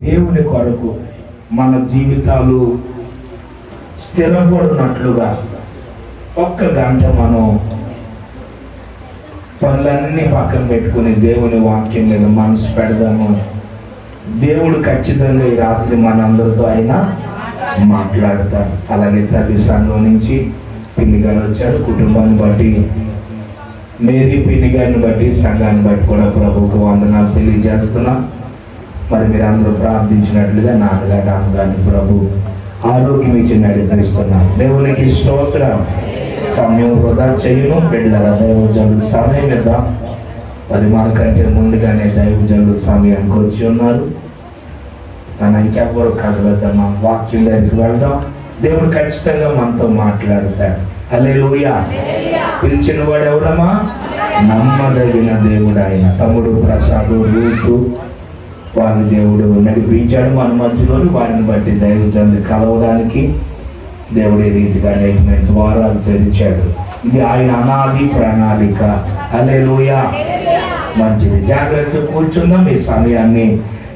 దేవుని కొరకు మన జీవితాలు స్థిరపడినట్లుగా ఒక్క గంట మనం పనులన్నీ పక్కన పెట్టుకుని దేవుని వాక్యం మీద మనసు పెడదాము. దేవుడు ఖచ్చితంగా ఈ రాత్రి మనందరితో అయినా మాట్లాడతారు. అలాగే తల్లి సంఘం నుంచి పిన్ని గారు వచ్చారు. కుటుంబాన్ని బట్టి మేరీ పిన్ని గారిని బట్టి సంఘాన్ని బట్టి కూడా ప్రభువుకు వందనాలు తెలియజేస్తున్నా. మరి మీరు అందరూ ప్రార్థించినట్లుగా నాన్నగారు అమ్మగారిని ప్రభు ఆరోగ్యం ఇచ్చి నడిపిస్తున్నారు. దేవునికి స్తోత్రం. సమయం వృధా చేయను. బిడ్డల దైవజనులు సమయం ఇద్దాం. మరి మనకంటే ముందుగానే దైవజనులు సమయానికి వచ్చి ఉన్నారు. నన్ను ఇంకెవ్వరు కదలద్దాం. వాక్యం దగ్గరికి వెళ్దాం. దేవుడు ఖచ్చితంగా మనతో మాట్లాడతాడు. హల్లెలూయా. పిలిచిన వాడు ఎవరమ్మా? నమ్మదగిన దేవుడు ఆయన. తమ్ముడు ప్రసాదు రూతు వారిని దేవుడు నడిపించాడు మన మధ్యలోని. వారిని బట్టి దైవజనులు కలవడానికి దేవుడు ఈ రీతిగా అనేకమైన ద్వారాలు తెరిచాడు. ఇది ఆయన అనాది ప్రణాళిక. హల్లెలూయా. మంచిది. జాగ్రత్తగా కూర్చుందాం. ఈ సమయాన్ని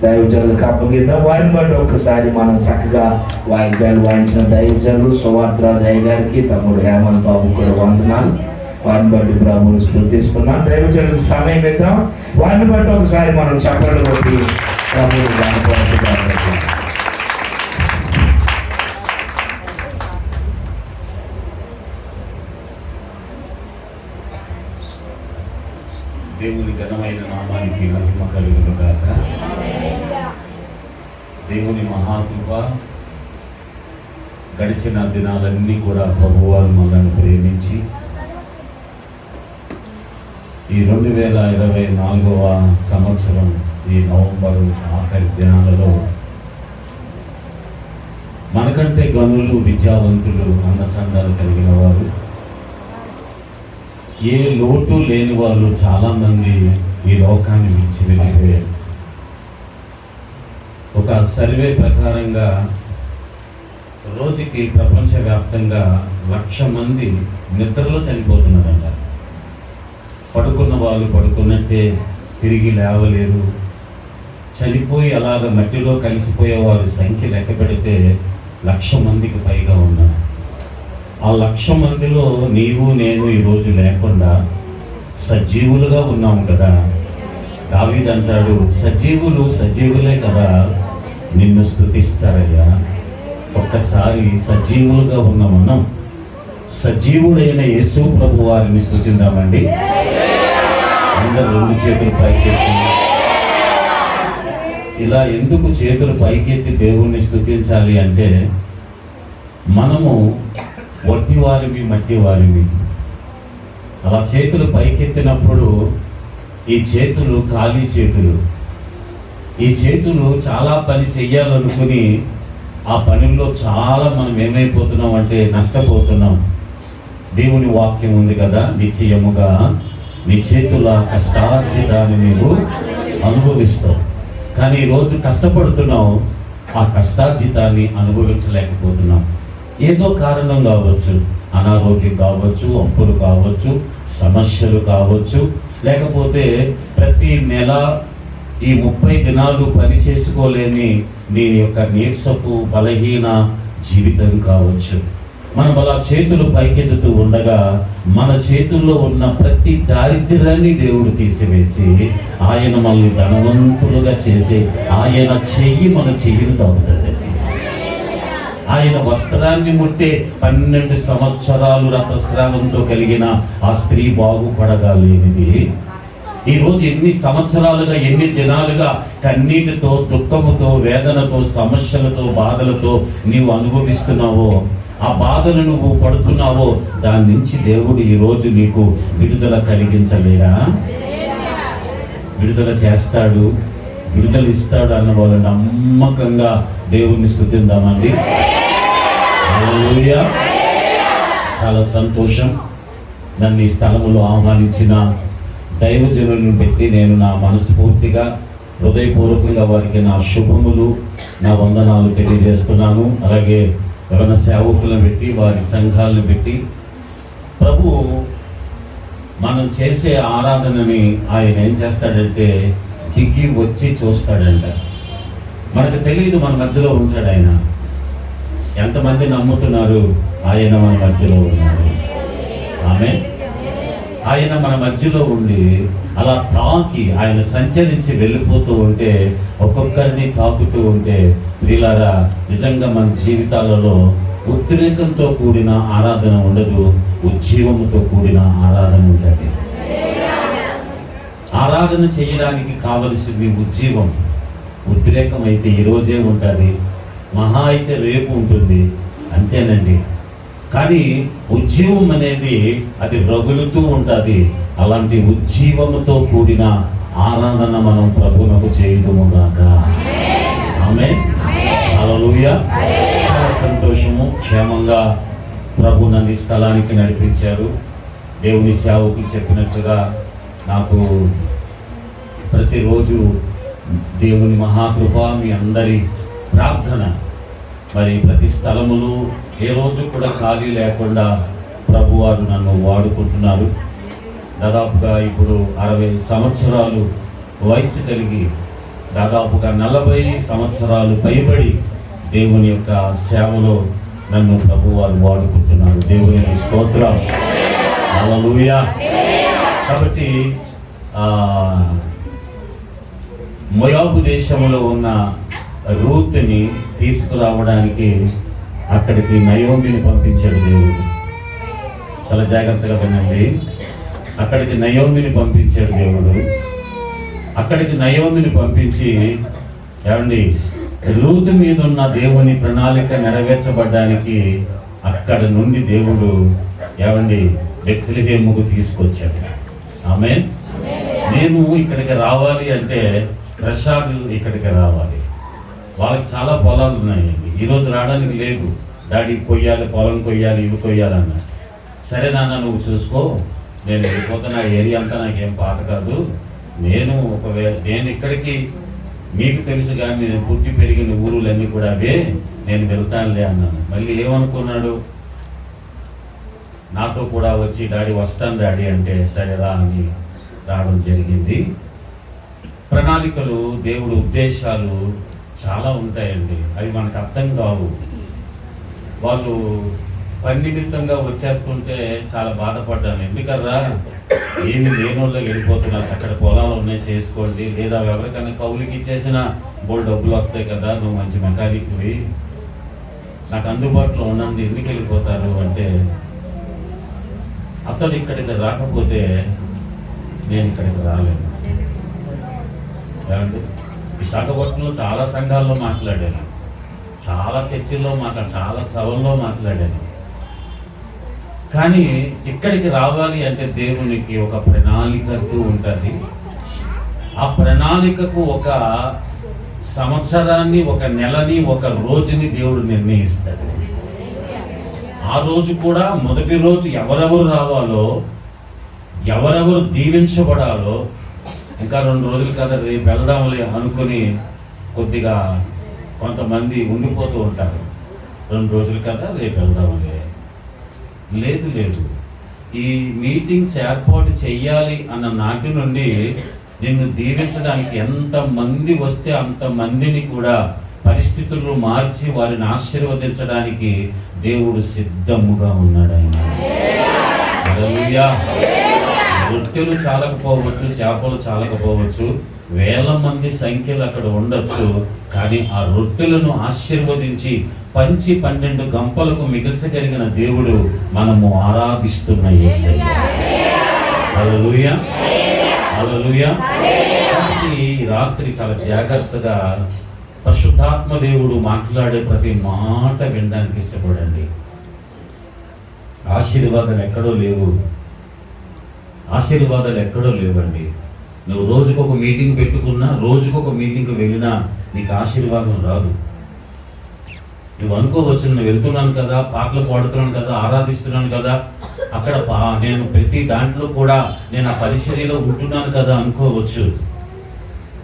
దైవజనులకు అప్పగిద్దాం. వారిని బట్టి ఒక్కసారి మనం చక్కగా వాయిద్యాలు వాయించిన దైవజనులు సువార్తరాజు అయ్య గారికి, తమ్ముడు హేమంత్ బాబు కూడా వందనాలు. వారిని బట్టి ప్రభువుని స్తుతిస్తున్నాం. దైవజనులకు సమయం ఇద్దాం. వారిని బట్టి ఒకసారి మనం చప్పట్లు కొట్టి ప్రభువుని గణపరచుదాం. దేవుని ఘనమైన నామానికి మహిమ కలుగును గాక. దేవుని మహాకృప గడిచిన దినాలన్నీ కూడా ప్రభువారు మనల్ని ప్రేమించి ఈ 2024వ సంవత్సరం ఈ నవంబరు ఆఖరి దినాలలో మనకంటే గనులు, విద్యావంతులు, అందచందాలు కలిగిన వారు, ఏ లోటు లేని వాళ్ళు చాలామంది ఈ లోకాన్ని విడిచి వెళ్ళిపోయారు. ఒక సర్వే ప్రకారంగా రోజుకి ప్రపంచవ్యాప్తంగా 1,00,000 మంది నిద్రలో చనిపోతున్నారంట. పడుకున్న వాళ్ళు పడుకున్నట్టే తిరిగి లేవలేరు. చనిపోయి అలాగ మట్టిలో కలిసిపోయే వారి సంఖ్య లెక్క పెడితే 1,00,000 మందికి పైగా ఉన్నారు. ఆ 1,00,000 మందిలో నీవు నేను ఈరోజు లేకుండా సజీవులుగా ఉన్నాము కదా. దావీదు అంటాడు, సజీవులు సజీవులే కదా నిన్ను స్తుతిస్తారయ్యా. ఒక్కసారి సజీవులుగా ఉన్న మనం సజీవుడైన యేసు ప్రభు వారిని స్తుతిద్దామండి. అందరూ 2 చేతులు పైకెత్తి. ఇలా ఎందుకు చేతులు పైకెత్తి దేవుణ్ణి స్తుతించాలి అంటే, మనము వట్టివారివి, మట్టివారివి. అలా చేతులు పైకెత్తినప్పుడు ఈ చేతులు ఖాళీ చేతులు. ఈ చేతులు చాలా పని చెయ్యాలనుకుని ఆ పనుల్లో చాలా మనం ఏమైపోతున్నాం అంటే నష్టపోతున్నాం. దేవుని వాక్యం ఉంది కదా, నిశ్చయముగా నీ చేతుల కష్టార్జితాన్ని నీవు అనుభవిస్తావు. కానీ ఈరోజు కష్టపడుతున్నావు, ఆ కష్టార్జితాన్ని అనుభవించలేకపోతున్నాం. ఏదో కారణం కావచ్చు, అనారోగ్యం కావచ్చు, అప్పులు కావచ్చు, సమస్యలు కావచ్చు, లేకపోతే ప్రతి నెల ఈ 30 దినాలు పని చేసుకోలేని నీ యొక్క నీరసపు బలహీన జీవితం కావచ్చు. మనం అలా చేతులు పైకెత్తుతూ ఉండగా మన చేతుల్లో ఉన్న ప్రతి దారిద్ర్యాన్ని దేవుడు తీసివేసి ఆయన మనల్ని ధనవంతులుగా చేసి ఆయన చెయ్యి మన చెయ్యిని తాగుతుంది. ఆయన వస్త్రాన్ని ముట్టే 12 సంవత్సరాలు రక్తస్రావంతో కలిగిన ఆ స్త్రీ బాగుపడగలేనిది ఈరోజు ఎన్ని సంవత్సరాలుగా, ఎన్ని దినాలుగా కన్నీటితో, దుఃఖముతో, వేదనతో, సమస్యలతో, బాధలతో నీవు అనుభవిస్తున్నావో, ఆ బాధను నువ్వు పడుతున్నావో, దాని నుంచి దేవుడు ఈరోజు నీకు విడుదల కలిగించలేడా? విడుదల చేస్తాడు, విడుదల ఇస్తాడు అన్న వాళ్ళు నమ్మకంగా దేవుణ్ణి స్తుతిద్దామండి. హల్లెలూయా. చాలా సంతోషం. నన్ను ఈ స్థలములో ఆహ్వానించిన దైవజనులను పెట్టి నేను నా మనస్ఫూర్తిగా హృదయపూర్వకంగా వారికి నా శుభములు, నా వందనాలు తెలియజేస్తున్నాను. అలాగే ఎవరైనా సేవకులను పెట్టి, వారి సంఘాలను పెట్టి, ప్రభు మనం చేసే ఆరాధనని ఆయన ఏం చేస్తాడంటే దిగి వచ్చి చూస్తాడంట. మనకు తెలియదు మన మధ్యలో ఉంటాడు ఆయన. ఎంతమంది నమ్ముతున్నారు ఆయన మన మధ్యలో ఉన్నాడు? ఆమె ఆయన మన మధ్యలో ఉండి అలా తాకి ఆయన సంచరించి వెళ్ళిపోతూ ఉంటే, ఒక్కొక్కరిని తాకుతూ ఉంటే, ప్రియులారా, నిజంగా మన జీవితాలలో ఉద్రేకంతో కూడిన ఆరాధన ఉండదు, ఉజ్జీవంతో కూడిన ఆరాధన ఉంటుంది. ఆరాధన చేయడానికి కావలసింది ఉజ్జీవం. ఉద్రేకం అయితే ఈరోజే ఉంటుంది, మహా అయితే రేపు ఉంటుంది, అంతేనండి. కానీ ఉజ్జీవం అనేది అది రగులుతూ ఉంటుంది. అలాంటి ఉజ్జీవముతో కూడిన ఆరాధన మనం ప్రభువునకు చేయుదుముగాక. ఆమేన్. హల్లెలూయా. చాలా సంతోషము. క్షేమంగా ప్రభు నన్ను ఈ స్థలానికి నడిపించారు. దేవుని సేవకు చెప్పినట్టుగా నాకు ప్రతిరోజు దేవుని మహాకృప, మీ అందరి ప్రార్థన, మరి ప్రతి స్థలములు ఏ రోజు కూడా ఖాళీ లేకుండా ప్రభువారు నన్ను వాడుకుంటున్నారు. దాదాపుగా ఇప్పుడు 60 సంవత్సరాలు వయసు కలిగి, దాదాపుగా 40 సంవత్సరాలు పైబడి దేవుని యొక్క సేవలో నన్ను ప్రభువారు వాడుకుంటున్నారు. దేవునికి స్తోత్రం. హల్లెలూయా. కాబట్టి మోయాబు దేశంలో ఉన్న రూత్ని తీసుకురావడానికి అక్కడికి నయోమిని పంపించాడు దేవుడు. చాలా జాగ్రత్తగా వినండి. అక్కడికి నయోమిని పంపించాడు దేవుడు. అక్కడికి నయోమిని పంపించి, ఏమండి, రూతు మీద ఉన్న దేవుని ప్రణాళిక నెరవేర్చబడ్డానికి అక్కడ నుండి దేవుడు, ఏమండి, బెత్లెహేముకు తీసుకొచ్చాడు. ఆమేన్. మేము ఇక్కడికి రావాలి అంటే ప్రసాద్ ఇక్కడికి రావాలి. వాళ్ళకి చాలా పొలాలు ఉన్నాయండి. ఈరోజు రావడానికి లేదు. డాడీ కొయ్యాలి, పొలం కొయ్యాలి, ఇవి కొయ్యాలన్నా. సరే నాన్న, నువ్వు చూసుకో, నేను వెళ్ళిపోతున్న ఏరియా అంతా నాకేం పాట కాదు. నేను ఇక్కడికి, మీకు తెలుసు కానీ నేను పుట్టి పెరిగిన ఊరులన్నీ కూడా అవే, నేను వెళ్తానులే అన్నాను. మళ్ళీ ఏమనుకున్నాడు, నాతో కూడా వచ్చి డాడీ వస్తాను డాడీ అంటే, సరేరా అని రావడం జరిగింది. ప్రణాళికలు, దేవుడి ఉద్దేశాలు చాలా ఉంటాయండి. అవి మనకు అర్థం కావు. వాళ్ళు పని నిమిత్తంగా వచ్చేస్తుంటే చాలా బాధపడ్డాను. ఎందుకర్రా, ఏమి లేనోళ్ళకి వెళ్ళిపోతున్నా, అక్కడ పొలాలు ఉన్నాయి చేసుకోండి, లేదా ఎవరికైనా కౌలుకి ఇచ్చేసిన బోల్ డబ్బులు వస్తాయి కదా, నువ్వు మంచి మెకానిక్వి, నాకు అందుబాటులో ఉన్నది, ఎందుకు వెళ్ళిపోతారు అంటే, అతడు ఇక్కడికి రాకపోతే నేను ఇక్కడికి రాలేను. ఏమండి, విశాఖపట్నంలో చాలా సంఘాల్లో మాట్లాడాను, చాలా చర్చిల్లో చాలా సభల్లో మాట్లాడాను. కానీ ఇక్కడికి రావాలి అంటే దేవునికి ఒక ప్రణాళికతో ఉంటుంది. ఆ ప్రణాళికకు ఒక సంవత్సరాన్ని, ఒక నెలని, ఒక రోజుని దేవుడు నిర్ణయిస్తాడు. ఆ రోజు కూడా మొదటి రోజు ఎవరెవరు రావాలో, ఎవరెవరు దీవించబడాలో, ఇంకా 2 రోజులు కదా రేపు వెళ్దాంలే అనుకుని కొద్దిగా కొంతమంది ఉండిపోతూ ఉంటారు. 2 రోజులు కదా రేపు వెళ్దాంలే. లేదు, ఈ మీటింగ్స్ ఏర్పాటు చెయ్యాలి అన్న నాటి నుండి నిన్ను దీవించడానికి ఎంతమంది వస్తే అంతమందిని కూడా పరిస్థితులను మార్చి వారిని ఆశీర్వదించడానికి దేవుడు సిద్ధముగా ఉన్నాడు. ఆయన హల్లెలూయా. రొట్టెలు చాలకపోవచ్చు, చేపలు చాలకపోవచ్చు, వేల మంది సంఖ్యలు అక్కడ ఉండొచ్చు, కానీ ఆ రొట్టెలను ఆశీర్వదించి పంచి 12 గంపలకు మిగల్చగలిగిన దేవుడు మనము ఆరాధిస్తున్న యేసయ్య. హల్లెలూయా, హల్లెలూయా. కాబట్టి ఈ రాత్రి చాలా జాగ్రత్తగా పరిశుద్ధాత్మ దేవుడు మాట్లాడే ప్రతి మాట వినడానికి ఇష్టపడండి. ఆశీర్వాదాలు ఎక్కడో లేవండి. నువ్వు రోజుకొక మీటింగ్ పెట్టుకున్నా, రోజుకొక మీటింగ్కి వెళ్ళినా నీకు ఆశీర్వాదం రాదు. నువ్వు అనుకోవచ్చు, నేను వెళ్తున్నాను కదా, పాటలు పాడుతున్నాను కదా, ఆరాధిస్తున్నాను కదా, అక్కడ నేను ప్రతి దాంట్లో కూడా నేను ఆ పరిచర్యలో ఉంటున్నాను కదా అనుకోవచ్చు.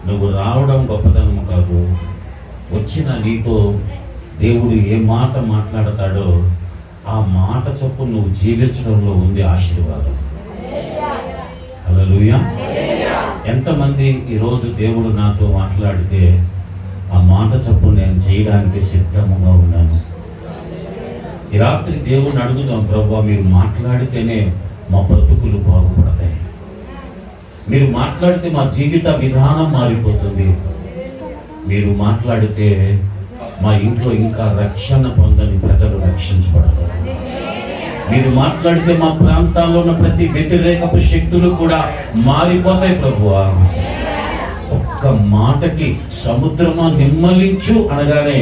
నువ్వు రావడం గొప్పతనం కాదు, వచ్చిన నీతో దేవుడు ఏ మాట మాట్లాడతాడో ఆ మాట చొప్పున నువ్వు జీవించడంలో ఉంది ఆశీర్వాదం. హల్లెలూయా. ఎంతమంది ఈరోజు దేవుడు నాతో మాట్లాడితే ఆ మాట చేయడానికి సిద్ధముగా ఉన్నాను. ఈ రాత్రి దేవుణ్ణి అడుగుదాం, ప్రభువా మీరు మాట్లాడితేనే మా బ్రతుకులు బాగుపడతాయి, మీరు మాట్లాడితే మా జీవిత విధానం మారిపోతుంది, మీరు మాట్లాడితే మా ఇంట్లో ఇంకా రక్షణ పొందని ప్రజలు రక్షించబడతారు, మీరు మాట్లాడితే మా ప్రాంతాల్లో ఉన్న ప్రతి వ్యతిరేకపు శక్తులు కూడా మారిపోతాయి. ప్రభువా ఒక్క మాటకి సముద్రమా నిమ్మలించు అనగానే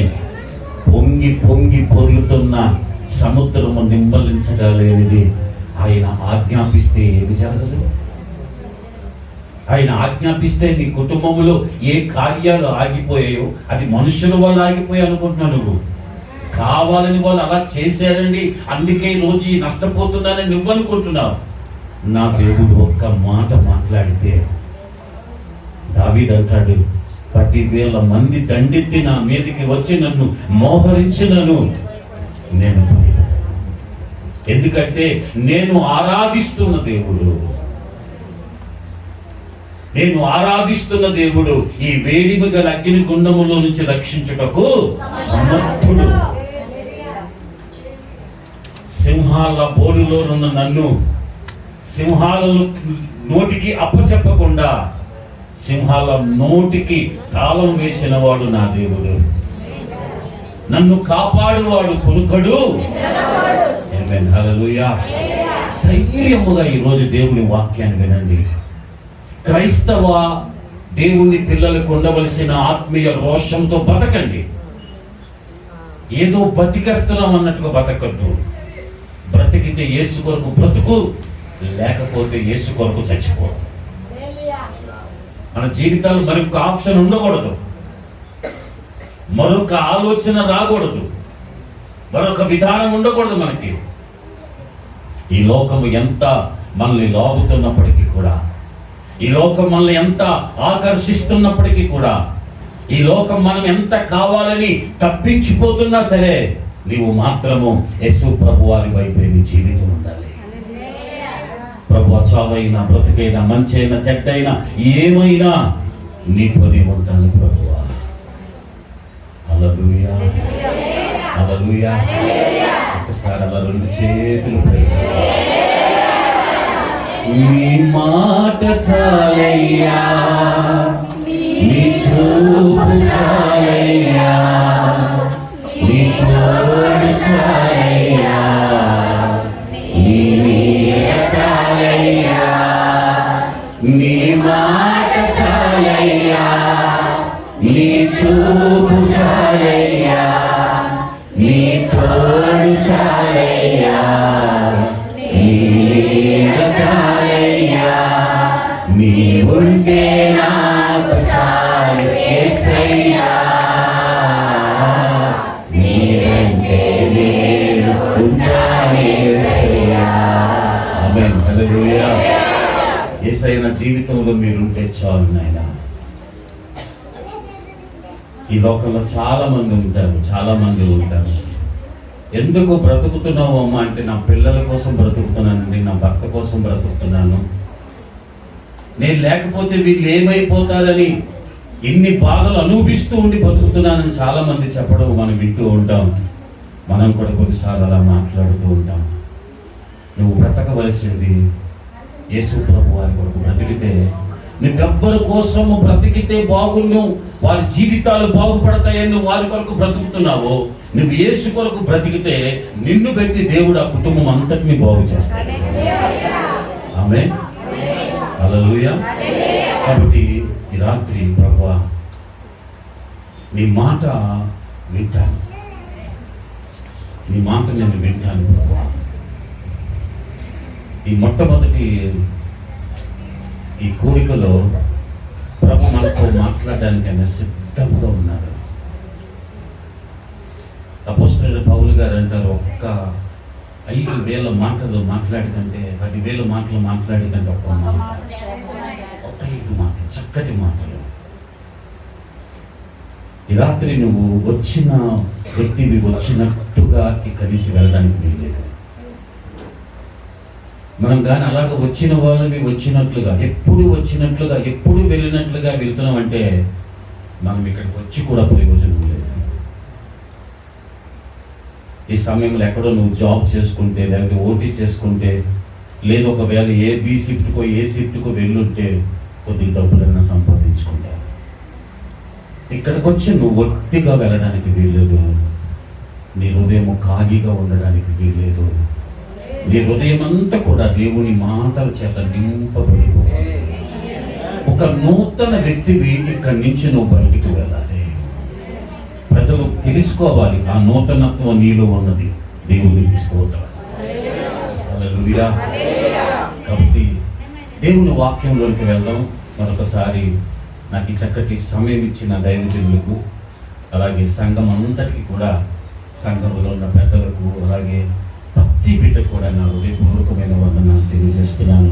పొంగి పొంగి పొర్లుతున్న సముద్రము నిమ్మలించగలేనిది ఆయన ఆజ్ఞాపిస్తే ఏమి జరగదు? ఆయన ఆజ్ఞాపిస్తే నీ కుటుంబంలో ఏ కార్యాలు ఆగిపోయాయో అది మనుషుల వల్ల ఆగిపోయాయి అనుకుంటున్నావు. నువ్వు కావాలని వాళ్ళు అలా చేశారండి అందుకే రోజు నష్టపోతున్నానని నువ్వు అనుకుంటున్నావు. నా దేవుడు ఒక్క మాట మాట్లాడితే, దావీదు అంటాడు 10,000 మంది దండెత్తి నా మీదకి వచ్చి నన్ను మోహరించినను నేను, ఎందుకంటే నేను ఆరాధిస్తున్న దేవుడు, నేను ఆరాధిస్తున్న దేవుడు ఈ వేడిమి గల అగ్ని గుండములో నుంచి రక్షించుటకు సమర్థుడు. సింహాల బోలులో ఉన్న నన్ను సింహాల నోటికి అప్పచెప్పకుండా సింహాల నోటికి తాళం వేసిన వాడు నా దేవుడు. నన్ను కాపాడువాడు కొనుకడు. ఆమేన్, హల్లెలూయా. ధైర్యముగా ఈరోజు దేవుని వాక్యాన్ని వినండి. క్రైస్తవ దేవుని పిల్లలకు ఉండవలసిన ఆత్మీయ రోషంతో బతకండి. ఏదో బతికేస్తున్నాం అన్నట్టుగా బతకద్దు. బ్రతికితే యేసు కొరకు బ్రతుకు, లేకపోతే యేసు కొరకు చచ్చిపో. మన జీవితాలు మరొక ఆప్షన్ ఉండకూడదు, మరొక ఆలోచన రాకూడదు, మరొక విధానం ఉండకూడదు. మనకి ఈ లోకము ఎంత మనల్ని లాగుతున్నప్పటికీ కూడా, ఈ లోకం మనల్ని ఎంత ఆకర్షిస్తున్నప్పటికీ కూడా, ఈ లోకం మనం ఎంత కావాలని తప్పించిపోతున్నా సరే నీవు మాత్రము యేసు ప్రభు వారి వైపే నీ జీవితం ఉండాలి. ప్రభు చావైనా బ్రతికైనా మంచైనా చెడ్డైనా ఏమైనా నీతోనే ఉంటాను ప్రభువా. హల్లెలూయా, హల్లెలూయా. ఒకసారి అలా 2 చేతులు నీ మాట చాలయ్యా, నీ చూపు చాలయ్యా, నీ తోడు చాలయ్యా, నీ నీడ చాలయ్యా, నీ మాట చాలయ్యా, నీ చూపు చాలయ్యా, నీ తోడు చాలయ్యా, నీ నీడ చాలయ్యా, నీ ఉంటే నాకు చాలు యేసయ్యా, నీవంటే నేను ఉంటాను యేసయ్యా. ఆమేన్, హల్లెలూయా. యేసయ్య నా జీవితంలో మీరుంటే చాలు నాయనా. ఈ లోకంలో చాలా మంది ఉంటారు. ఎందుకు బ్రతుకుతున్నావు అమ్మా అంటే, నా పిల్లల కోసం బ్రతుకుతున్నానండి, నా భర్త కోసం బ్రతుకుతున్నాను, నేను లేకపోతే వీళ్ళు ఏమైపోతారని ఇన్ని బాధలు అనుభవిస్తూ ఉండి బతుకుతున్నానని చాలా మంది చెప్పడం మనం వింటూ ఉంటాం. మనం కూడా కొన్నిసార్లు అలా మాట్లాడుతూ ఉంటాం. నువ్వు బ్రతకవలసింది యేసు ప్రభు వారి కొరకు బ్రతికితే, నువ్వెవ్వరి కోసము బ్రతికితే బాగుండు, వారి జీవితాలు బాగుపడతాయని నువ్వు వారి కొరకు బ్రతుకుతున్నావు. నువ్వు యేసు కొరకు బ్రతికితే నిన్ను పెట్టి దేవుడు ఆ కుటుంబం అంతటిని బాగు చేస్తాడు. ఆమేన్, హల్లెలూయా. కాబట్టి ఈ రాత్రి ప్రభువా నీ మాట వింటాను, నీ మాట నేను వింటాను ప్రభువా. ఈ మొట్టమొదటి ఈ కోరికలో ప్రభు మనతో మాట్లాడడానికి ఆయన సిద్ధంగా ఉన్నారు. అపోస్తలుడైన పౌలు గారు అంటారు, ఒక్క 5,000 మాటలు మాట్లాడికంటే 10,000 మాటలు మాట్లాడికంటే ఒక్క 5 మాటలు, చక్కటి మాటలు. ఈ రాత్రి నువ్వు వచ్చిన వ్యక్తివి వచ్చినట్టుగా ఇక్కడి నుంచి వెళ్ళడానికి వీల్లేదు. మనం కానీ అలాగ వచ్చిన వాళ్ళని వచ్చినట్లుగా, ఎప్పుడు వచ్చినట్లుగా, ఎప్పుడు వెళ్ళినట్లుగా వెళ్తున్నామంటే మనం ఇక్కడికి వచ్చి కూడా ప్రయోజనం లేదు. ఈ సమయంలో ఎక్కడో నువ్వు జాబ్ చేసుకుంటే, లేకపోతే ఓటీ చేసుకుంటే, లేదు ఒకవేళ ఏ బి షిఫ్ట్కో ఏ షిఫ్ట్కో వెళ్ళుంటే కొద్ది డబ్బులన్నా సంపాదించుకుంటావు. ఇక్కడికి వచ్చి నువ్వు ఒట్టిగా వెళ్ళడానికి వీల్లేదు. నీ హృదయం ఖాళీగా ఉండడానికి వీల్లేదు. నీ హృదయం అంతా కూడా దేవుని మాటల చేత నింపబడిపోవాలి. ఒక నూతన వ్యక్తివి ఇక్కడి నుంచి నువ్వు బయటికి వెళ్ళాలి. ప్రజలు తెలుసుకోవాలి ఆ నూతనత్వం నీలో ఉన్నది. దేవునికి స్తోత్రం. హల్లెలూయా. కాబట్టి దేవుని వాక్యంలోకి వెళ్దాం. మరొకసారి నాకు ఈ చక్కటి సమయం ఇచ్చిన దైవజనులకు, అలాగే సంఘం అంతటికి కూడా, సంఘంలో ఉన్న పెద్దలకు, అలాగే ప్రతి బిడ్డ కూడా నా హృదయపూర్వకమైన వందనాలు తెలియజేస్తున్నాను.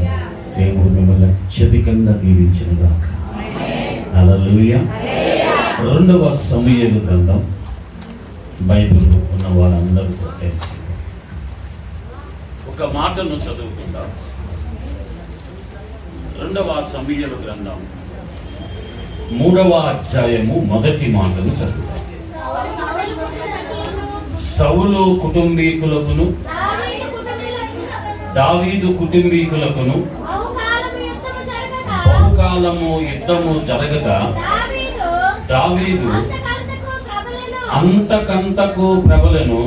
దేవుడు మిమ్మల్ని అత్యధికంగా దీవించునుగాక. హల్లెలూయా. 2వ సమూయేలు గ్రంథం బైబిల్ ఉన్న వాళ్ళందరూ కూడా తెలిసి ఒక మాటను చదువుకుందాం. 2వ సమూయేలు గ్రంథం 3వ అధ్యాయము 1వ మాటను చదువుతాం. సౌలు కుటుంబీకులకును దావీదు కుటుంబీకులకును బహుకాలము యుద్ధము జరగగా దావీదు అంతకంతకు ప్రబలను,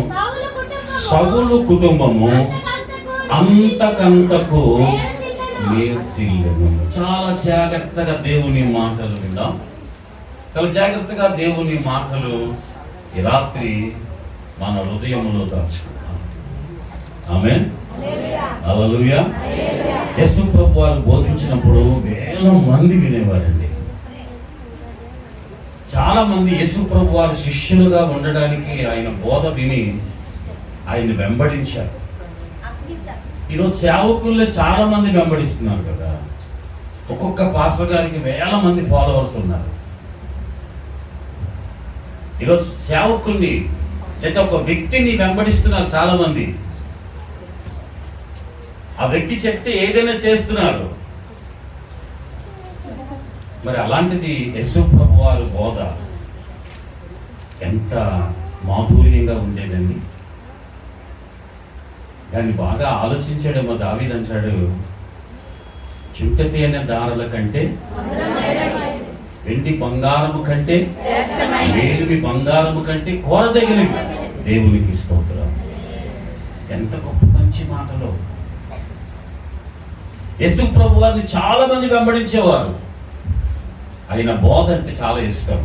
సౌలు కుటుంబము అంతకంతకు మేల్సిల్లెను. చాలా జాగ్రత్తగా దేవుని మాటలు విందాం. చాలా జాగ్రత్తగా దేవుని మాటలు ఈ రాత్రి మన హృదయములో దాచుకుందాం. ఆమేన్. హల్లెలూయా. యేసు ప్రభు వారు బోధించినప్పుడు వేల మంది వినేవారండి. చాలా మంది యేసు ప్రభు వారి శిష్యులుగా ఉండడానికి ఆయన బోధ విని ఆయన వెంబడించారు. ఈరోజు సేవకుల్లో చాలా మంది వెంబడిస్తున్నారు కదా. ఒక్కొక్క పాస్టర్ గారికి వేల మంది ఫాలోవర్స్ ఉన్నారు. ఈరోజు సేవకుల్ని లేదా ఒక వ్యక్తిని వెంబడిస్తున్నారు చాలా మంది. ఆ వ్యక్తి చెప్తే ఏదైనా చేస్తున్నారు. మరి అలాంటిది యేసు ప్రభు వారి బోధ ఎంత మాధుర్యంగా ఉండేదండి. దాన్ని బాగా ఆలోచించాడేమో దావీదు అంటాడు, చుట్ట తేనె దారుల కంటే, వెండి బంగారము కంటే, వేలువి బంగారము కంటే కోరదగినవి. దేవునికి స్తోత్రం. ఎంత గొప్ప మంచి మాటలో. యేసు ప్రభు వారిని చాలా మంది వెంబడించేవారు. ఆయన బోధ అంటే చాలా ఇష్టం.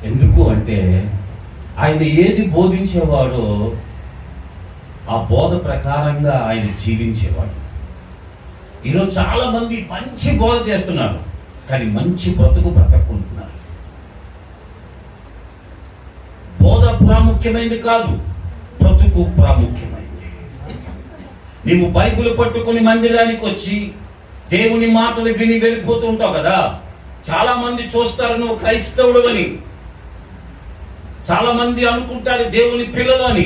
ఎందుకు అంటే ఆయన ఏది బోధించేవాడో ఆ బోధ ప్రకారంగా ఆయన జీవించేవాడు. ఈరోజు చాలా మంది మంచి బోధ చేస్తున్నారు, కానీ మంచి బ్రతుకు బ్రతకుంటున్నారు. బోధ ప్రాముఖ్యమైనది కాదు, బ్రతుకు ప్రాముఖ్యమైనది. నీవు బైబిల్ పట్టుకుని మందిరానికి వచ్చి దేవుని మాటలు విని వెళ్ళిపోతూ ఉంటావు కదా. చాలా మంది చూస్తారు నువ్వు క్రైస్తవుడు అని, చాలా మంది అనుకుంటారు దేవుని పిల్లలు అని,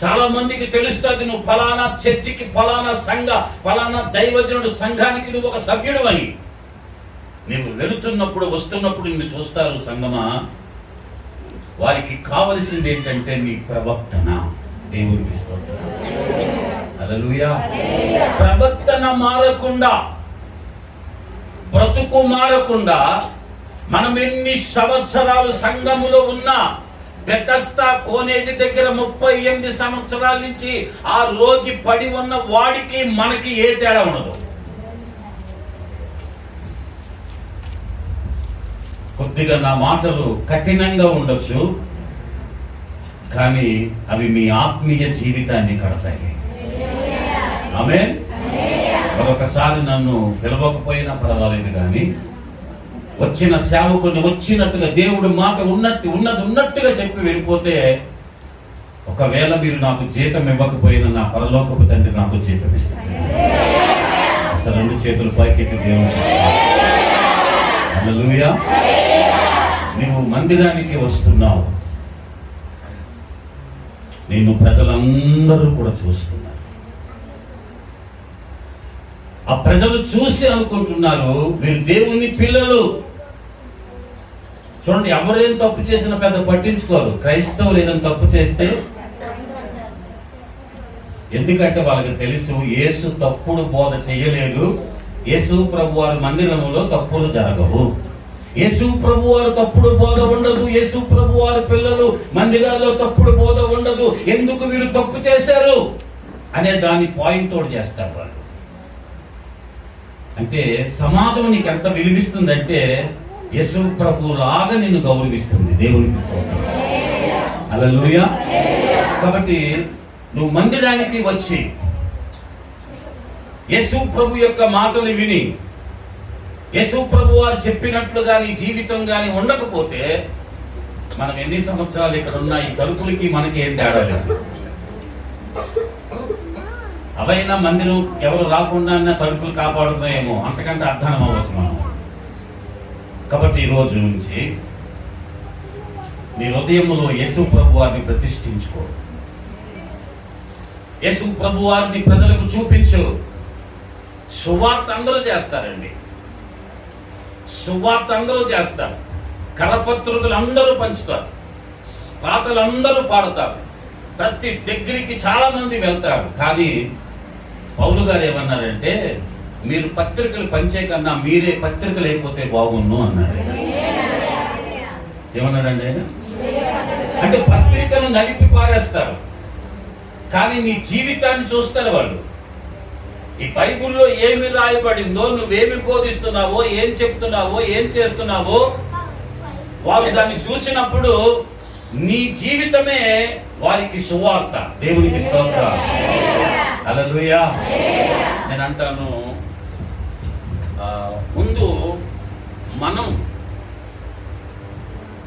చాలా మందికి తెలుస్తుంది నువ్వు ఫలానా చర్చికి, ఫలానా సంఘ, ఫలానా దైవజనుడు సంఘానికి నువ్వు ఒక సభ్యుడు అని. నువ్వు వెళుతున్నప్పుడు వస్తున్నప్పుడు నిన్ను చూస్తారు సంగమా. వారికి కావలసింది ఏంటంటే నీ ప్రవర్తన. దేవునికి స్తోత్రం. హల్లెలూయా. ప్రవర్తన మారకుండా, బ్రతుకు మారకుండా, మనం ఎన్ని సంవత్సరాలు సంఘములో ఉన్నా, బెతస్తా కోనేటి దగ్గర 38 సంవత్సరాల నుంచి ఆ రోగి పడి ఉన్న వాడికి మనకి ఏ తేడా ఉండదు. కొద్దిగా నా మాటలు కఠినంగా ఉండొచ్చు, కానీ అవి మీ ఆత్మీయ జీవితాన్ని కడతాయి. ఆమేన్. మరొకసారి నన్ను పిలవకపోయినా పర్వాలేదు, కానీ వచ్చిన సేవకుని వచ్చినట్టుగా దేవుడు మాట ఉన్నట్టుగా చెప్పి వెళ్ళిపోతే, ఒకవేళ మీరు నాకు జీతం ఇవ్వకపోయినా నా పరలోకపు తండ్రి నాకు జీతం ఇస్తాడు. అసలు 2 చేతులు పైకెత్తి దేవునికి ఇస్తాడు. హల్లెలూయా. నువ్వు మందిరానికి వస్తున్నావు, నిన్ను ప్రజలందరూ కూడా చూస్తున్నారు. ఆ ప్రజలు చూసి అనుకుంటున్నారు వీరు దేవుని పిల్లలు. చూడండి, ఎవరేం తప్పు చేసినా పెద్ద పట్టించుకోరు. క్రైస్తవులు ఏదైనా తప్పు చేస్తే ఎందుకంటే వాళ్ళకి తెలుసు యేసు తప్పుడు బోధ చేయలేదు. యేసు ప్రభు వారి మందిరంలో తప్పులు జరగవు, యేసు ప్రభు వారు తప్పుడు బోధ ఉండదు, యేసు ప్రభు వారి పిల్లలు మందిరాల్లో తప్పుడు బోధ ఉండదు. ఎందుకు వీళ్ళు తప్పు చేశారు అనే దాన్ని పాయింట్ అవుట్ చేస్తారు వాళ్ళు. అంటే సమాజం నీకు ఎంత విలువిస్తుందంటే యేసు ప్రభు లాగా నిన్ను గౌరవిస్తుంది. దేవునికి స్తోత్రం, హల్లెలూయా. కాబట్టి నువ్వు మందిరానికి వచ్చి యేసు ప్రభు యొక్క మాటలు విని యేసు ప్రభు వారు చెప్పినట్లుగా నీ జీవితం కానీ ఉండకపోతే మనం ఎన్ని సంవత్సరాలు ఇక్కడ ఉన్న ఈ తలుపులకి మనకి ఏం తేడా లేదు. అవైనా మందిరం ఎవరు రాకుండా తలుపులు కాపాడుతున్నాయేమో, అంతకంటే అర్థం అవ్వచ్చు మనం. కాబట్టి ఈ రోజు నుంచి నీ హృదయంలో యేసు ప్రభు వారిని ప్రతిష్ఠించుకో, యేసు ప్రభు వారిని ప్రజలకు చూపించు. సువార్త అందరూ చేస్తారండి, సువార్త అందరూ చేస్తారు, కరపత్రికలు అందరూ పంచుతారు, పాటలు అందరూ పాడతారు, ప్రతి దగ్గరికి చాలా మంది వెళ్తారు. కానీ పౌలు గారు ఏమన్నారంటే, మీరు పత్రికలు పంచే కన్నా మీరే పత్రికలు అయిపోతే బాగున్ను అన్నాడు. ఏమన్నాడండి ఆయన? అంటే పత్రికను నలిపి పారేస్తారు, కానీ నీ జీవితాన్ని చూస్తారు వాళ్ళు. ఈ బైబిల్లో ఏమి రాయబడిందో, నువ్వేమి బోధిస్తున్నావో, ఏం చెప్తున్నావో, ఏం చేస్తున్నావో వాళ్ళు దాన్ని చూసినప్పుడు నీ జీవితమే వారికి సువార్త. దేవునికి స్తోత్రం, హల్లెలూయా. నేను అంటాను, ముందు మనం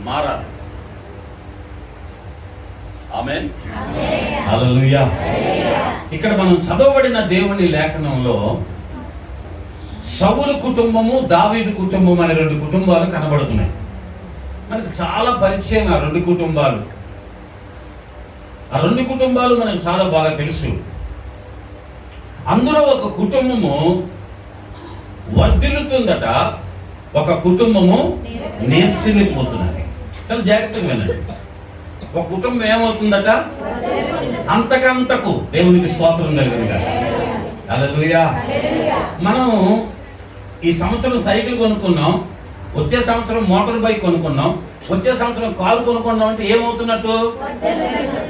మారాలి. ఆమేన్, హల్లెలూయా. ఇక్కడ మనం చదవబడిన దేవుని లేఖనంలో సౌలు కుటుంబము, దావీదు కుటుంబం అనే రెండు కుటుంబాలు కనబడుతున్నాయి. మనకు చాలా పరిచయం ఆ రెండు కుటుంబాలు. ఆ రెండు కుటుంబాలు మనకు చాలా బాగా తెలుసు. అందులో ఒక కుటుంబము వర్ధిల్లుతుందట, ఒక కుటుంబము నేర్సిల్లిపోతున్నది. చాలా జాగ్రత్తగా వినండి. ఒక కుటుంబం ఏమవుతుందట? అంతకంతకు. దేవునికి స్తోత్రం కలుగునుగాక, హల్లెలూయా. మనం ఈ సంవత్సరం సైకిల్ కొనుక్కున్నాం, వచ్చే సంవత్సరం మోటార్ బైక్ కొనుక్కున్నాం, వచ్చే సంవత్సరం కారు కొనుక్కున్నాం అంటే ఏమవుతున్నట్టు?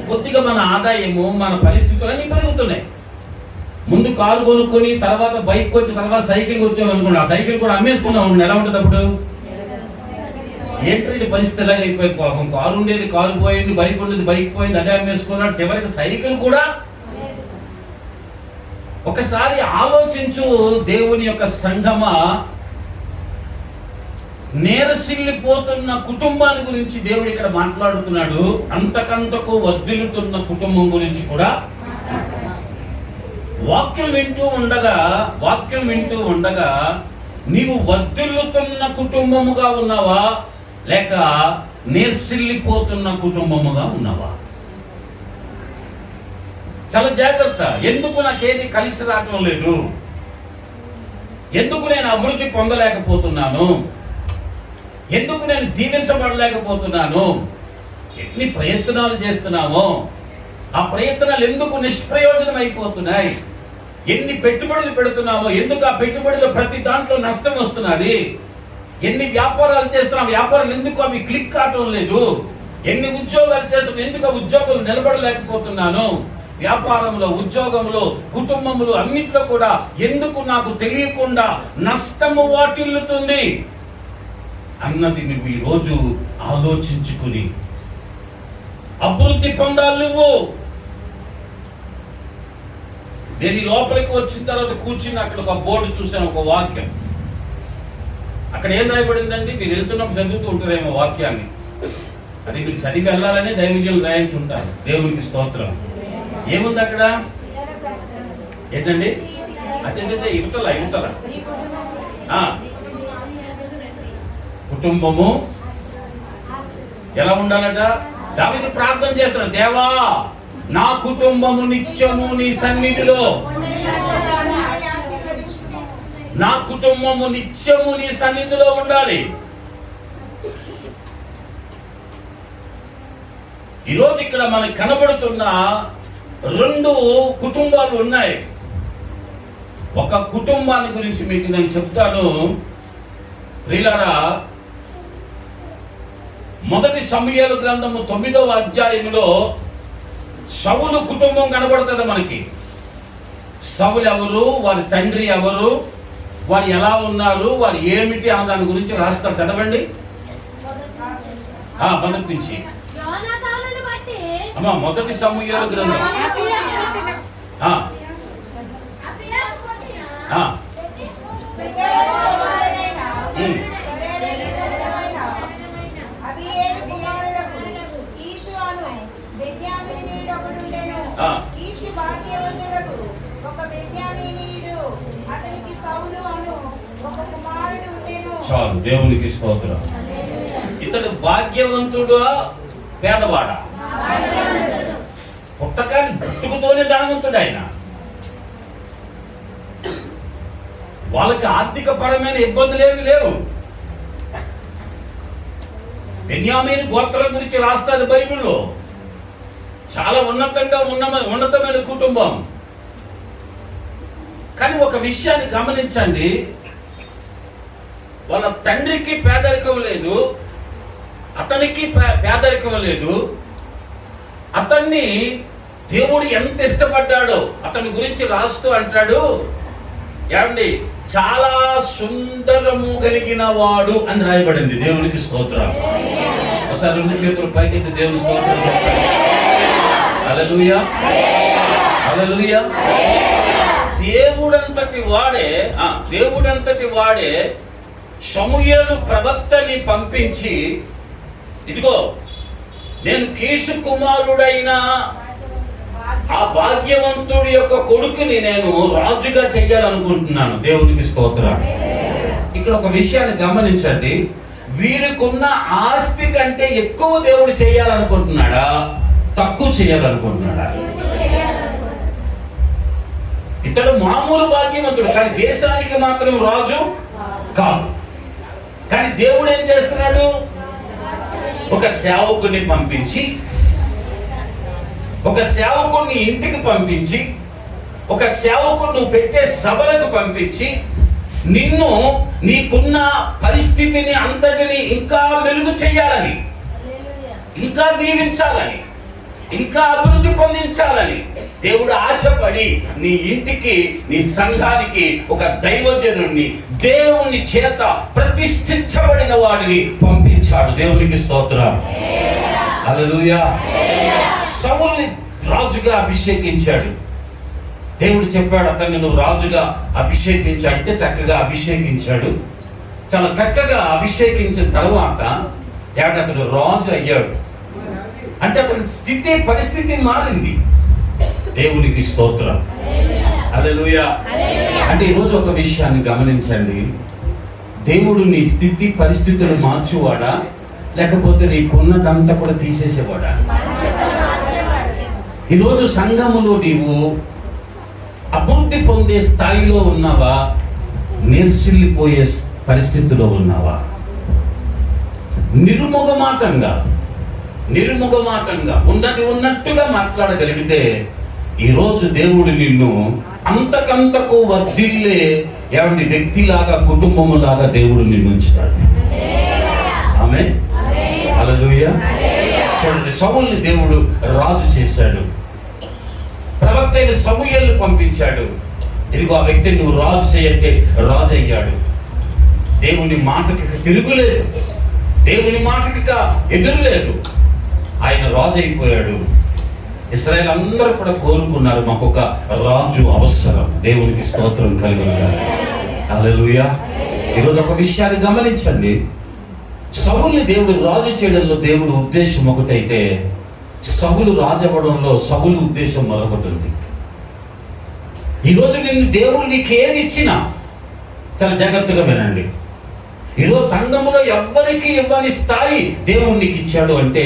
కొద్దిగా మన ఆదాయము, మన పరిస్థితులు అన్నీ పెరుగుతున్నాయి. ముందు కారు కొనుక్కొని తర్వాత బైక్ వచ్చి తర్వాత సైకిల్ వచ్చాం అనుకోండి, ఆ సైకిల్ కూడా అమ్మేసుకున్నాం, ఎలా ఉంటుంది అప్పుడు? ఏంటంటే పరిస్థితి ఎలాగ అయిపోయింది. పాపం కారు ఉండేది కారు పోయింది, బైక్ ఉండేది బైక్ పోయింది, అదే అమ్మేసుకున్నాడు, చివరికి సైకిల్ కూడా. ఒకసారి ఆలోచించు దేవుని యొక్క సంగమా, నేరసిల్లిపోతున్న కుటుంబాల గురించి దేవుడు ఇక్కడ మాట్లాడుతున్నాడు. అంతకంతకు వర్ధిల్లుతున్న కుటుంబం గురించి కూడా వాక్యం వింటూ ఉండగా నీవు వర్ధిల్లుతున్న కుటుంబముగా ఉన్నావా, లేక నేర్సిల్లిపోతున్న కుటుంబముగా ఉన్నావా? చాలా జాగ్రత్త. ఎందుకు నాకేది కలిసి రావటం లేదు, ఎందుకు నేను అభివృద్ధి పొందలేకపోతున్నాను, ఎందుకు నేను దీవించబడలేకపోతున్నాను, ఎన్ని ప్రయత్నాలు చేస్తున్నామో ఆ ప్రయత్నాలు ఎందుకు నిష్ప్రయోజనం అయిపోతున్నాయి, ఎన్ని పెట్టుబడులు పెడుతున్నామో ఎందుకు ఆ పెట్టుబడిలో ప్రతి దాంట్లో నష్టం వస్తున్నది, ఎన్ని వ్యాపారాలు చేస్తున్నాం వ్యాపారాలు ఎందుకు అవి క్లిక్ కావటం లేదు, ఎన్ని ఉద్యోగాలు చేస్తున్నాం ఎందుకు ఆ ఉద్యోగాలు నిలబడలేకపోతున్నాను, వ్యాపారంలో, ఉద్యోగంలో, కుటుంబంలో అన్నిట్లో కూడా ఎందుకు నాకు తెలియకుండా నష్టము వాటిల్లుతుంది అన్నది నువ్వు ఈరోజు ఆలోచించుకుని అభివృద్ధి పొందాలి. నువ్వు నేను లోపలికి వచ్చిన తర్వాత కూర్చుని అక్కడ ఒక బోర్డు చూశాను, ఒక వాక్యం. అక్కడ ఏం రాయబడిందండి? మీరు వెళ్తున్నప్పుడు చదువుతూ ఉంటారేమో వాక్యాన్ని, అది మీరు చదివి వెళ్ళాలని దైవజనులు రాయించి ఉంటారు. దేవునికి స్తోత్రం. ఏముంది అక్కడ? ఏంటండి? ఇవతల కుటుంబము ఎలా ఉండాలట? దావీదు ప్రార్థన చేస్తున్నాడు, దేవా నా కుటుంబము నిత్యము నీ సన్నిధిలో, నా కుటుంబము నిత్యము నీ సన్నిధిలో ఉండాలి. ఈరోజు ఇక్కడ మనకు కనబడుతున్న రెండు కుటుంబాలు ఉన్నాయి. ఒక కుటుంబాన్ని గురించి మీకు నేను చెప్తాను. ప్రియులారా, మొదటి సమూయేలు గ్రంథము 9వ అధ్యాయంలో సౌలు కుటుంబం కనబడుతుంది మనకి. సౌలు ఎవరు, వారి తండ్రి ఎవరు, వారు ఎలా ఉన్నారు, వారు ఏమిటి అన్న దాని గురించి రాస్తారు. చదవండి. మొదటి నుంచి అమ్మా, మొదటి సమూయేలు గ్రంథం చాలు, దేవునికి స్తోత్రం. ఇతడు భాగ్యవంతుడా పేదవాడా? పుట్టకాని పుట్టుకతోనే ధనవంతుడు ఆయన. వాళ్ళకి ఆర్థిక పరమైన ఇబ్బందులు ఏమి లేవు. బెన్యామీను గోత్రం గురించి రాస్తాది బైబిల్లో. చాలా ఉన్నతమైన కుటుంబం. కానీ ఒక విషయాన్ని గమనించండి, వాళ్ళ తండ్రికి పేదరికం లేదు, అతనికి పేదరికం లేదు. అతన్ని దేవుడు ఎంత ఇష్టపడ్డాడో అతని గురించి రాస్తూ అంటాడు, ఏమండి, చాలా సుందరము కలిగిన వాడు అని రాయబడింది. దేవునికి స్తోత్రం. ఒకసారి 2 చేతులు పైకెత్తి దేవుని స్తోత్రం చెప్పండి. హల్లెలూయా, హల్లెలూయా. దేవుడంతటి వాడే సమూయేలు ప్రవక్తని పంపించి, ఇదిగో నేను కీషు కుమారుడైన ఆ భాగ్యవంతుడి యొక్క కొడుకుని నేను రాజుగా చెయ్యాలనుకుంటున్నాను. దేవునికి స్తోత్రం. ఇక్కడ ఒక విషయాన్ని గమనించండి, వీరికున్న ఆస్తి కంటే ఎక్కువ దేవుడు చేయాలనుకుంటున్నాడా, తక్కువ చేయాలనుకుంటున్నాడా? ఇతడు మామూలు భాగ్యవంతుడు, కానీ దేశానికి మాత్రం రాజు కాదు. కానీ దేవుడు ఏం చేస్తున్నాడు? ఒక సేవకుని పంపించి, ఒక సేవకుని ఇంటికి పంపించి, ఒక సేవకుడు పెట్టే సభలకు పంపించి, నిన్ను నీకున్న పరిస్థితిని అంతటిని ఇంకా వెలుగు చేయాలని, ఇంకా దీవించాలని, ఇంకా అభివృద్ధి పొందించాలని దేవుడు ఆశపడి నీ ఇంటికి, నీ సంఘానికి ఒక దైవజనుడిని, దేవుని చేత ప్రతిష్ఠించబడిన వాడిని పంపించాడు. దేవునికి స్తోత్రం. హల్లెలూయా. సౌలుని రాజుగా అభిషేకించాడు. దేవుడు చెప్పాడు, అతన్ని నువ్వు రాజుగా అభిషేకించాడంటే చక్కగా అభిషేకించాడు. చాలా చక్కగా అభిషేకించిన తర్వాత అతడు రాజు అయ్యాడు. అంటే అతని పరిస్థితి మారింది. దేవునికి స్తోత్రం. హల్లెలూయా. అంటే ఈరోజు ఒక విషయాన్ని గమనించండి, దేవుడు నీ స్థితి పరిస్థితులు మార్చువాడా, లేకపోతే నీకున్నదంతా కూడా తీసేసేవాడా? ఈరోజు సంఘములో నీవు అభివృద్ధి పొందే స్థాయిలో ఉన్నావా, నిర్సిల్లిపోయే పరిస్థితిలో ఉన్నావా? నిర్ముఖమాటంగా ఉన్నది ఉన్నట్టుగా మాట్లాడగలిగితే ఈరోజు దేవుడు నిన్ను అంతకంతకు వర్ధిల్లే వ్యక్తిలాగా, కుటుంబములాగా దేవుడు నిన్ను ఉంచుతాడు. ఆమేన్. హల్లెలూయా. చూడండి, సౌలుని దేవుడు రాజు చేశాడు. ప్రవక్త అయిన సమూయేలును పంపించాడు. ఇదిగో ఆ వ్యక్తిని నువ్వు రాజు చేయంటే రాజు అయ్యాడు. దేవుని మాటకి తిరుగులేదు, దేవుని మాటకి ఎదురులేదు. ఆయన రాజు అయిపోయాడు. ఇశ్రాయేలు అందరూ కూడా కోరుకున్నారు, మాకు ఒక రాజు అవసరం. దేవునికి స్తోత్రం కలుగునుగాక. హల్లెలూయా. ఈరోజు ఒక విషయాన్ని గమనించండి, సౌలుని దేవుడు రాజు చేయడంలో దేవుడు ఉద్దేశం ఒకటైతే, సౌలు రాజవ్వడంలో సౌలు ఉద్దేశం మరొకటి ఉంది. ఈరోజు నిన్ను దేవుడు నీకు ఏది ఇచ్చినా చాలా జాగ్రత్తగా వినండి. ఈరోజు సంఘములో ఎవ్వరికి ఇవ్వని స్థాయి దేవుడు నీకు ఇచ్చాడు అంటే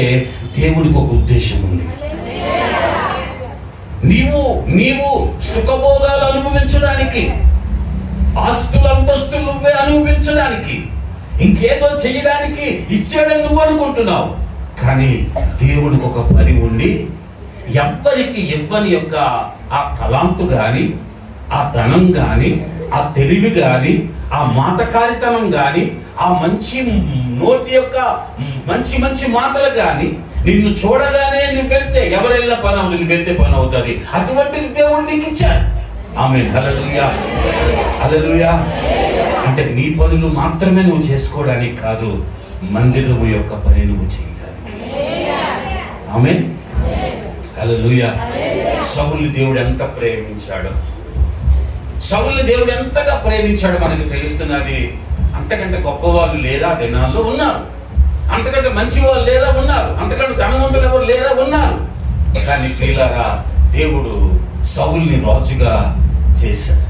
దేవుడికి ఒక ఉద్దేశం ఉంది. నీవు సుఖభోగాలు అనుభవించడానికి, ఆస్తులు అంతస్తులు నువ్వే అనుభవించడానికి, ఇంకేదో చేయడానికి ఇచ్చాడని నువ్వు అనుకుంటున్నావు. కానీ దేవుడికి ఒక పని ఉండి, ఎవ్వరికి ఇవ్వని యొక్క ఆ తలాంతు కానీ, ఆ ధనం కానీ, ఆ తెలివి కానీ, ఆ మాటకారితనం కానీ, ఆ మంచి నోటి యొక్క మంచి మంచి మాటలు కానీ, నిన్ను చూడగానే నువ్వు వెళ్తే ఎవరెళ్ళ పని అవుతుంది, నువ్వు వెళ్తే పని అవుతుంది. అటువంటి దేవుడు నీకు ఇచ్చాడు. ఆమేన్. హల్లెలూయా, హల్లెలూయా. అంటే నీ పనులు మాత్రమే నువ్వు చేసుకోవడానికి కాదు, మందిరము యొక్క పని నువ్వు చేయాలి. ఆమేన్. హల్లెలూయా. సౌలుని దేవుడు ఎంత ప్రేమించాడు, సౌలుని దేవుడు ఎంతగా ప్రేమించాడు మనకు తెలుస్తున్నది. అంతకంటే గొప్పవాళ్ళు లేరా దినాల్లో ఉన్నారు, అంతకంటే మంచి వాళ్ళు లేరా ఉన్నారు, అంతకంటే ధనవంతులు ఎవరు లేరా ఉన్నారు. కానీ ప్రియులారా, దేవుడు సౌలుని రాజుగా చేశాడు.